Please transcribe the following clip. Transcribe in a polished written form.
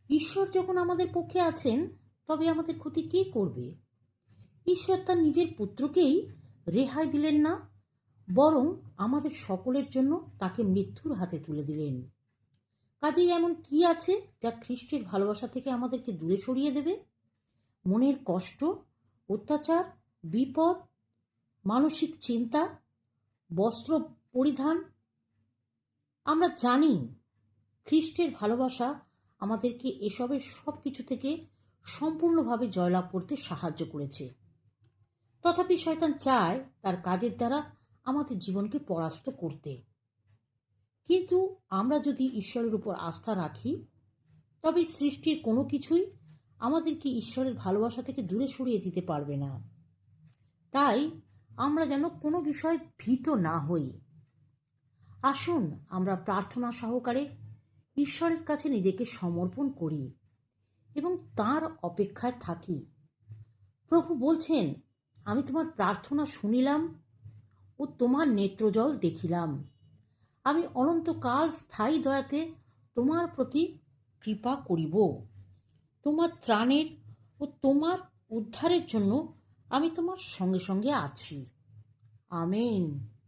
ঈশ্বর যখন আমাদের পক্ষে আছেন, তবে আমাদের ক্ষতি কে করবে? ঈশ্বর তার নিজের পুত্রকেই রেহাই দিলেন না, বরং আমাদের সকলের জন্য তাকে মৃত্যুর হাতে তুলে দিলেন। কাজেই এমন কি আছে যা খ্রিস্টের ভালোবাসা থেকে আমাদেরকে দূরে সরিয়ে দেবে? মনের কষ্ট, অত্যাচার, বিপদ, মানসিক চিন্তা, বস্ত্র পরিধান? আমরা জানি খ্রিস্টের ভালোবাসা আমাদেরকে এসবের সব কিছু থেকে সম্পূর্ণভাবে জয়লাভ করতে সাহায্য করেছে। তথাপি শয়তান চায় তার কাজের দ্বারা আমাদের জীবনকে পরাস্ত করতে। কিন্তু আমরা যদি ঈশ্বরের উপর আস্থা রাখি, তবে সৃষ্টির কোনো কিছুই আমাদেরকে ঈশ্বরের ভালোবাসা থেকে দূরে সরিয়ে দিতে পারবে না। তাই আমরা যেন কোনো বিষয় ভীত না হই। আসুন আমরা প্রার্থনা সহকারে ঈশ্বরের কাছে নিজেকে সমর্পণ করি এবং তাঁর অপেক্ষায় থাকি। প্রভু বলছেন, আমি তোমার প্রার্থনা শুনিলাম ও তোমার নেত্রজল দেখিলাম। আমি অনন্তকাল স্থায়ী দয়াতে তোমার প্রতি কৃপা করিব। তোমার ত্রাণের ও তোমার উদ্ধারের জন্য আমি তোমার সঙ্গে সঙ্গে আছি। আমেন।